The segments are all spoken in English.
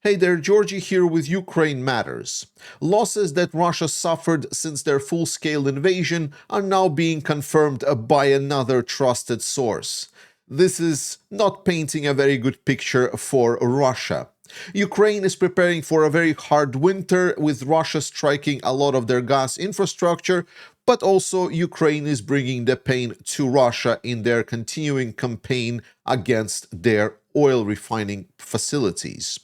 Hey there, Georgie here with Ukraine Matters. Losses that Russia suffered since their full-scale invasion are now being confirmed by another trusted source. This is not painting a very good picture for Russia. Ukraine is preparing for a very hard winter, with Russia striking a lot of their gas infrastructure, but also Ukraine is bringing the pain to Russia in their continuing campaign against their oil refining facilities.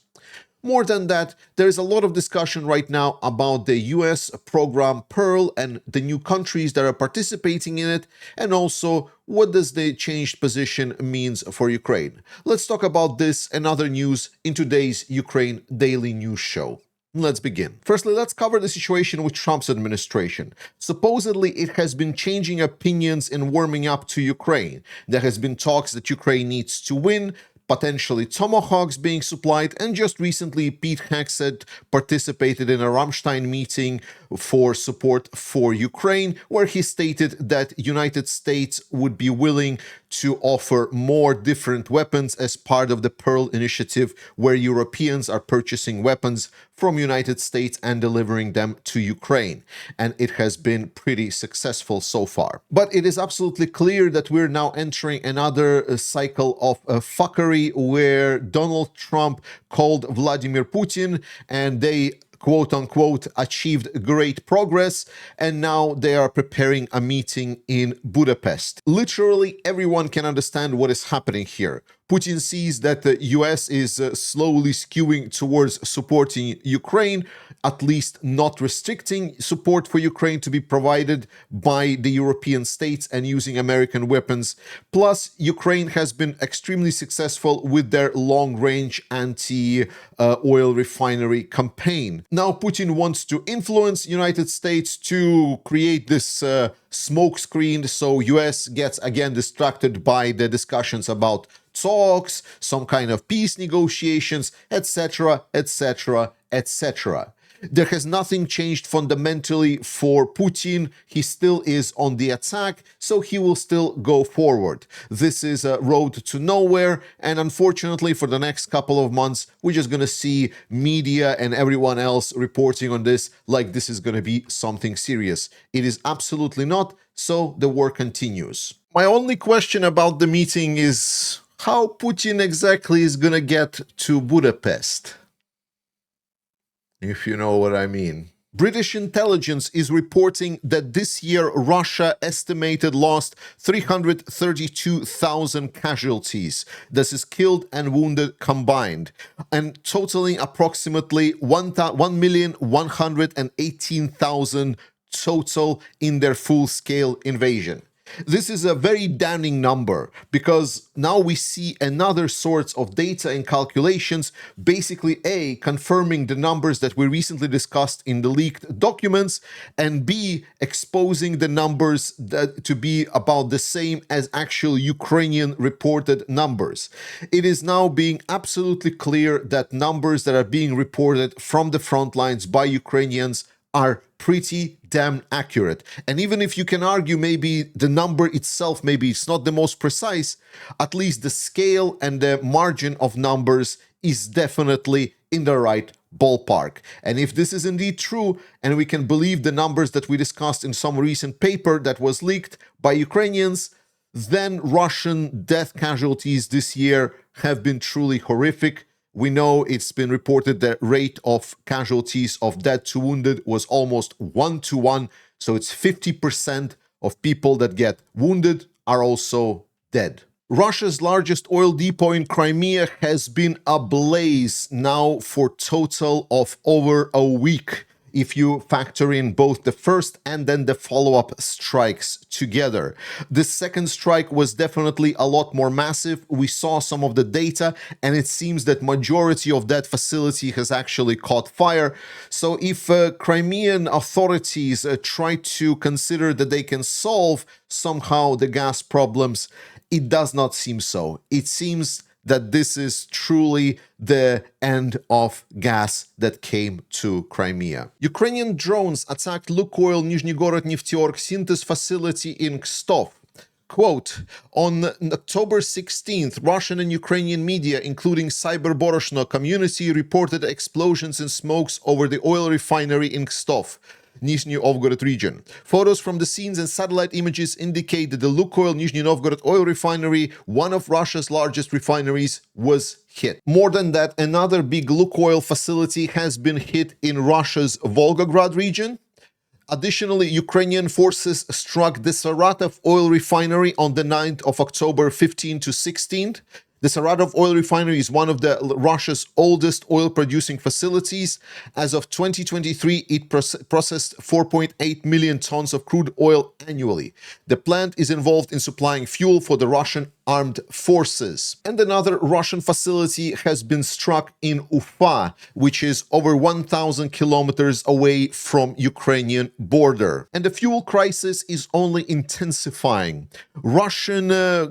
More than that, there is a lot of discussion right now about the US program PURL and the new countries that are participating in it, and also what does the changed position means for Ukraine. Let's talk about this and other news in today's Ukraine Daily News Show. Let's begin. Firstly, let's cover the situation with Trump's administration. Supposedly, it has been changing opinions and warming up to Ukraine. There has been talks that Ukraine needs to win, potentially tomahawks being supplied, and just recently Pete Hegseth participated in a Rammstein meeting for support for Ukraine, where he stated that United States would be willing to offer more different weapons as part of the PURL initiative, where Europeans are purchasing weapons from United States and delivering them to Ukraine. And it has been pretty successful so far. But it is absolutely clear that we're now entering another cycle of fuckery, where Donald Trump called Vladimir Putin and they quote-unquote achieved great progress, and now they are preparing a meeting in Budapest. Literally everyone can understand what is happening here. Putin sees that the US is slowly skewing towards supporting Ukraine, at least not restricting support for Ukraine to be provided by the European states and using American weapons. Plus, Ukraine has been extremely successful with their long-range anti-oil refinery campaign. Now Putin wants to influence United States to create this smokescreen, so US gets again distracted by the discussions about talks, some kind of peace negotiations, etc., etc., etc. There has nothing changed fundamentally for Putin. He still is on the attack, so he will still go forward. This is a road to nowhere, and unfortunately for the next couple of months, we're just going to see media and everyone else reporting on this like this is going to be something serious. It is absolutely not, so the war continues. My only question about the meeting is how Putin exactly is going to get to Budapest, if you know what I mean. British intelligence is reporting that this year Russia estimated lost 332,000 casualties. This is killed and wounded combined, and totaling approximately 1,118,000 total in their full-scale invasion. This is a very damning number, because now we see another source of data and calculations, basically A, confirming the numbers that we recently discussed in the leaked documents, and B, exposing the numbers to be about the same as actual Ukrainian reported numbers. It is now being absolutely clear that numbers that are being reported from the front lines by Ukrainians are pretty damn accurate. And even if you can argue maybe the number itself, maybe it's not the most precise, at least the scale and the margin of numbers is definitely in the right ballpark. And if this is indeed true, and we can believe the numbers that we discussed in some recent paper that was leaked by Ukrainians, then Russian death casualties this year have been truly horrific. We know it's been reported that rate of casualties of dead to wounded was almost 1-to-1, so it's 50% of people that get wounded are also dead. Russia's largest oil depot in Crimea has been ablaze now for a total of over a week, if you factor in both the first and then the follow-up strikes together. The second strike was definitely a lot more massive. We saw some of the data, and it seems that majority of that facility has actually caught fire. So if Crimean authorities try to consider that they can solve somehow the gas problems, it does not seem so. It seems that this is truly the end of gas that came to Crimea. Ukrainian drones attacked Lukoil Nizhny Gorod Nefteorg synthesis facility in Kstov, Quote, on October 16th, Russian and Ukrainian media, including Cyberboroshno community, reported explosions and smokes over the oil refinery in Kstov, Nizhny Novgorod region. Photos from the scenes and satellite images indicate that the Lukoil Nizhny Novgorod oil refinery, one of Russia's largest refineries, was hit. More than that, another big Lukoil facility has been hit in Russia's Volgograd region. Additionally, Ukrainian forces struck the Saratov oil refinery on the 9th of October 15 to 16. The Saratov oil refinery is one of Russia's oldest oil-producing facilities. As of 2023, it processed 4.8 million tons of crude oil annually. The plant is involved in supplying fuel for the Russian armed forces. And another Russian facility has been struck in Ufa, which is over 1,000 kilometers away from Ukrainian border. And the fuel crisis is only intensifying. Russian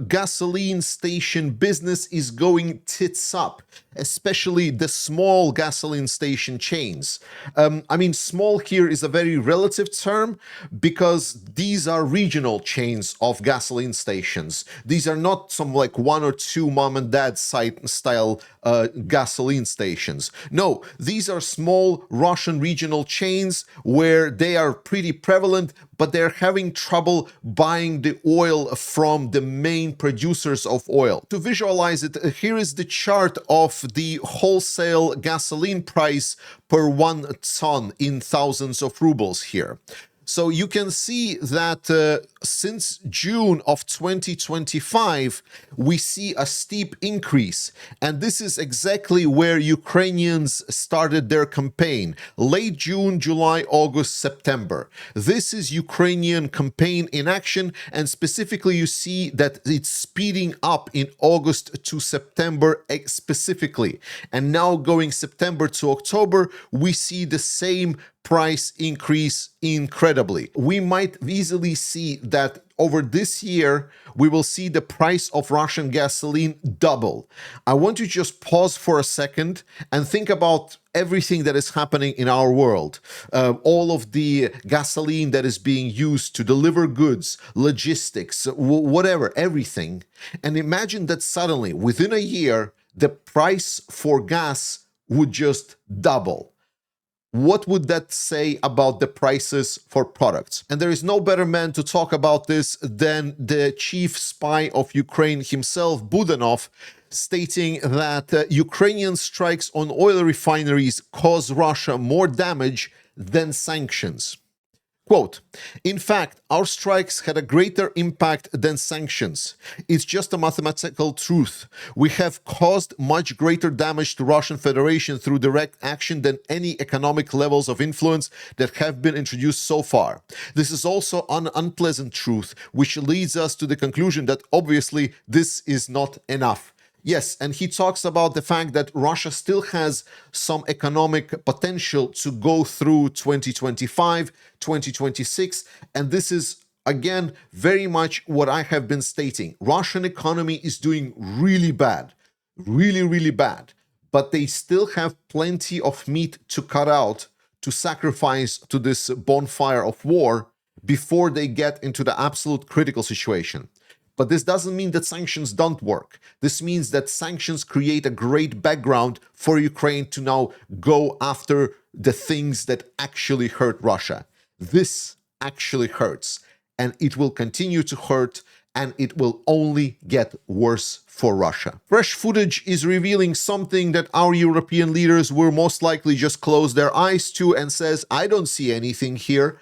gasoline station business is going tits up, especially the small gasoline station chains. I mean, small here is a very relative term because these are regional chains of gasoline stations. These are not some like one or two mom and dad site style gasoline stations. No, these are small Russian regional chains where they are pretty prevalent, but they're having trouble buying the oil from the main producers of oil. To visualize it, here is the chart of the wholesale gasoline price per 1 ton in thousands of rubles here. So you can see that since June of 2025, we see a steep increase. And this is exactly where Ukrainians started their campaign. Late June, July, August, September. This is Ukrainian campaign in action. And specifically, you see that it's speeding up in August to September specifically. And now going September to October, we see the same price increase incredibly. We might easily see that over this year, we will see the price of Russian gasoline double. I want to just pause for a second and think about everything that is happening in our world. All of the gasoline that is being used to deliver goods, logistics, whatever, everything. And imagine that suddenly, within a year, the price for gas would just double. What would that say about the prices for products? And there is no better man to talk about this than the chief spy of Ukraine himself, Budanov, stating that Ukrainian strikes on oil refineries cause Russia more damage than sanctions. Quote, in fact, our strikes had a greater impact than sanctions. It's just a mathematical truth. We have caused much greater damage to Russian Federation through direct action than any economic levels of influence that have been introduced so far. This is also an unpleasant truth, which leads us to the conclusion that obviously this is not enough. Yes, and he talks about the fact that Russia still has some economic potential to go through 2025, 2026, and this is, again, very much what I have been stating. Russian economy is doing really bad, really bad, but they still have plenty of meat to cut out, to sacrifice to this bonfire of war before they get into the absolute critical situation. But this doesn't mean that sanctions don't work. This means that sanctions create a great background for Ukraine to now go after the things that actually hurt Russia. This actually hurts, and it will continue to hurt, and it will only get worse for Russia. Fresh footage is revealing something that our European leaders will most likely just close their eyes to and says, I don't see anything here.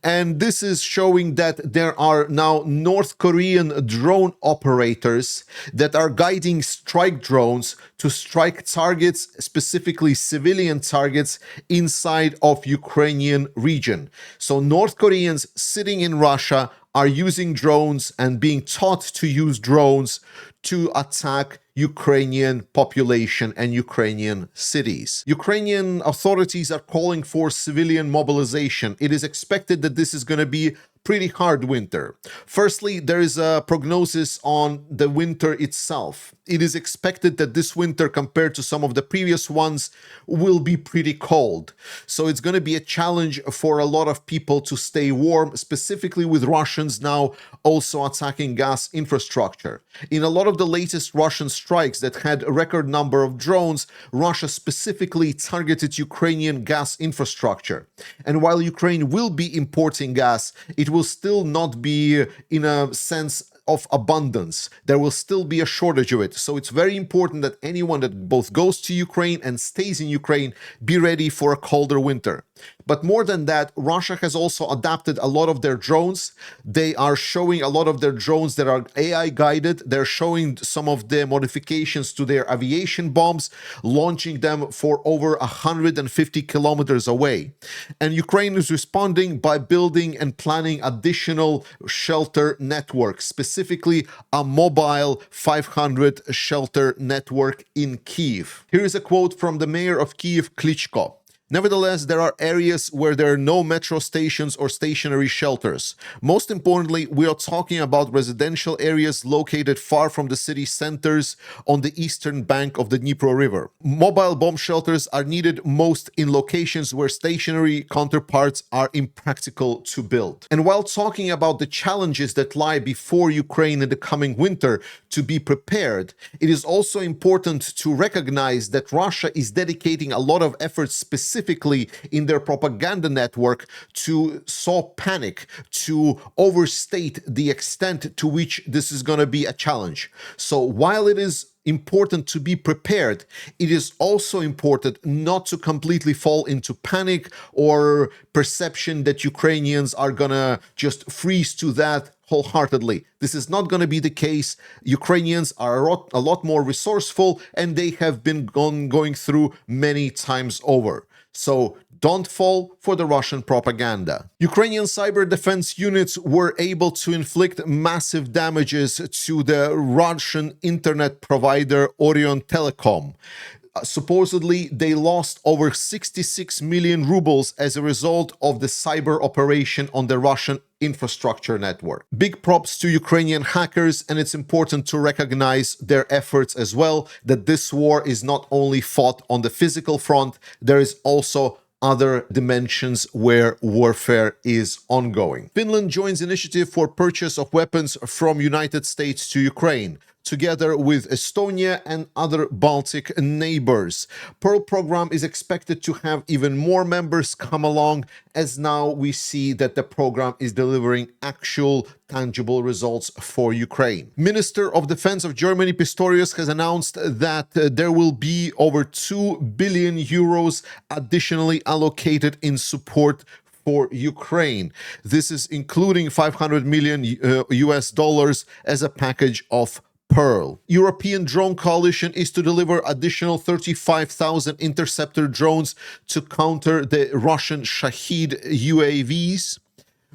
And this is showing that there are now North Korean drone operators that are guiding strike drones to strike targets, specifically civilian targets, inside of Ukrainian region. So North Koreans sitting in Russia are using drones and being taught to use drones to attack Ukrainian population and Ukrainian cities. Ukrainian authorities are calling for civilian mobilization. It is expected that this is going to be pretty hard winter. Firstly, there is a prognosis on the winter itself. It is expected that this winter, compared to some of the previous ones, will be pretty cold. So it's going to be a challenge for a lot of people to stay warm, specifically with Russians now also attacking gas infrastructure. In a lot of the latest Russian strikes that had a record number of drones, Russia specifically targeted Ukrainian gas infrastructure. And while Ukraine will be importing gas, it will still not be in a sense of abundance. There will still be a shortage of it. So it's very important that anyone that both goes to Ukraine and stays in Ukraine be ready for a colder winter. But more than that, Russia has also adapted a lot of their drones. They are showing a lot of their drones that are AI guided. They're showing some of the modifications to their aviation bombs, launching them for over 150 kilometers away. And Ukraine is responding by building and planning additional shelter networks, specifically a mobile 500 shelter network in Kyiv. Here is a quote from the mayor of Kyiv, Klitschko. Nevertheless, there are areas where there are no metro stations or stationary shelters. Most importantly, we are talking about residential areas located far from the city centers on the eastern bank of the Dnipro River. Mobile bomb shelters are needed most in locations where stationary counterparts are impractical to build. And while talking about the challenges that lie before Ukraine in the coming winter to be prepared, it is also important to recognize that Russia is dedicating a lot of efforts specifically in their propaganda network to sow panic, to overstate the extent to which this is going to be a challenge. So while it is important to be prepared, it is also important not to completely fall into panic or perception that Ukrainians are gonna just freeze to that wholeheartedly. This is not going to be the case. Ukrainians are a lot more resourceful, and they have been going through many times over. So don't fall for the Russian propaganda. Ukrainian cyber defense units were able to inflict massive damages to the Russian internet provider Orion Telekom. Supposedly, they lost over 66 million rubles as a result of the cyber operation on the Russian infrastructure network. Big props to Ukrainian hackers, and it's important to recognize their efforts as well, that this war is not only fought on the physical front, there is also other dimensions where warfare is ongoing. Finland joins initiative for purchase of weapons from United States to Ukraine, together with Estonia and other Baltic neighbors. PURL program is expected to have even more members come along, as now we see that the program is delivering actual tangible results for Ukraine. Minister of Defense of Germany, Pistorius, has announced that there will be over 2 billion euros additionally allocated in support for Ukraine. This is including 500 million US dollars as a package of PURL. European Drone Coalition is to deliver additional 35,000 interceptor drones to counter the Russian Shahed UAVs.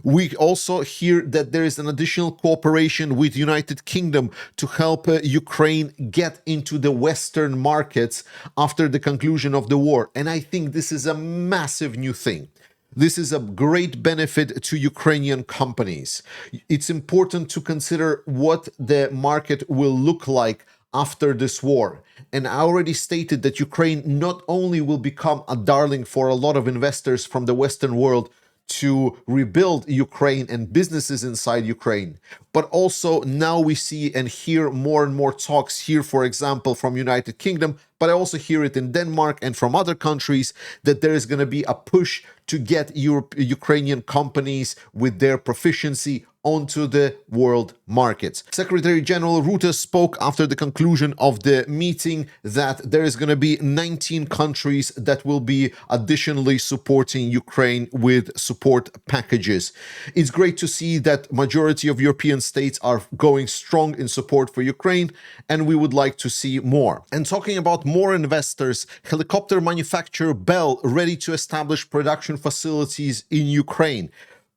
We also hear that there is an additional cooperation with United Kingdom to help Ukraine get into the Western markets after the conclusion of the war. And I think this is a massive new thing. This is a great benefit to Ukrainian companies. It's important to consider what the market will look like after this war. And I already stated that Ukraine not only will become a darling for a lot of investors from the Western world to rebuild Ukraine and businesses inside Ukraine, but also now we see and hear more and more talks here, for example, from United Kingdom, but I also hear it in Denmark and from other countries, that there is going to be a push to get Ukrainian companies with their proficiency onto the world markets. Secretary General Rutte spoke after the conclusion of the meeting that there is going to be 19 countries that will be additionally supporting Ukraine with support packages. It's great to see that majority of European states are going strong in support for Ukraine, and we would like to see more. And talking about more investors, helicopter manufacturer Bell ready to establish production facilities in Ukraine.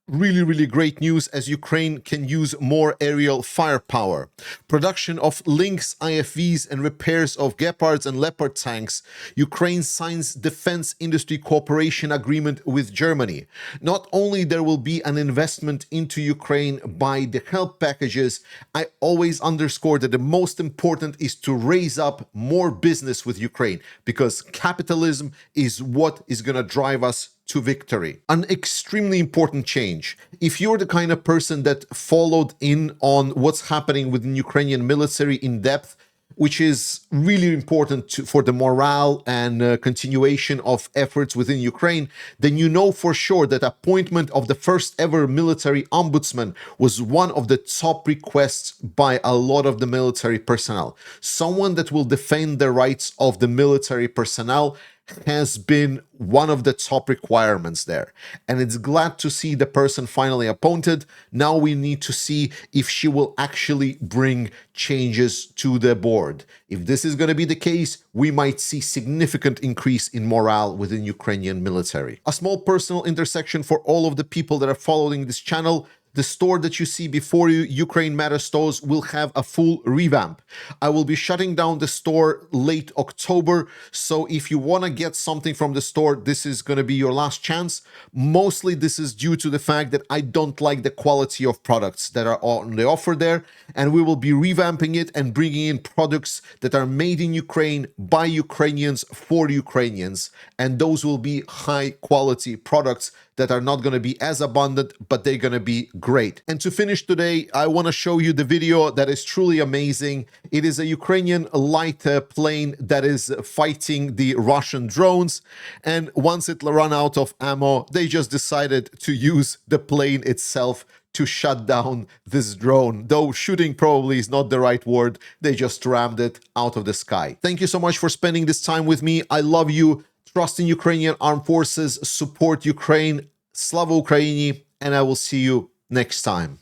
really great news, as Ukraine can use more aerial firepower. Production of Lynx IFVs and repairs of Gepards and Leopard tanks. Ukraine signs defense industry cooperation agreement with Germany. Not only there will be an investment into Ukraine by the help packages, I always underscore that the most important is to raise up more business with Ukraine, because capitalism is what is going to drive us to victory. An extremely important change. If you're the kind of person that followed in on what's happening within Ukrainian military in depth, which is really important for the morale and continuation of efforts within Ukraine, then you know for sure that appointment of the first ever military ombudsman was one of the top requests by a lot of the military personnel. Someone that will defend the rights of the military personnel has been one of the top requirements there. And it's glad to see the person finally appointed. Now we need to see if she will actually bring changes to the board. If this is going to be the case, we might see significant increase in morale within Ukrainian military. A small personal intersection for all of the people that are following this channel. The store that you see before you, Ukraine Matter stores, will have a full revamp. I will be shutting down the store late October, so if you want to get something from the store, this is going to be your last chance. Mostly this is due to the fact that I don't like the quality of products that are on the offer there, and we will be revamping it and bringing in products that are made in Ukraine by Ukrainians for Ukrainians, and those will be high quality products that are not going to be as abundant, but they're going to be great. And to finish today, I want to show you the video that is truly amazing. It is a Ukrainian light plane that is fighting the Russian drones, and once it ran out of ammo, they just decided to use the plane itself to shut down this drone. Though shooting probably is not the right word, they just rammed it out of the sky. Thank you so much for spending this time with me. I love you. Trust in Ukrainian armed forces, support Ukraine, Slava Ukraini, and I will see you next time.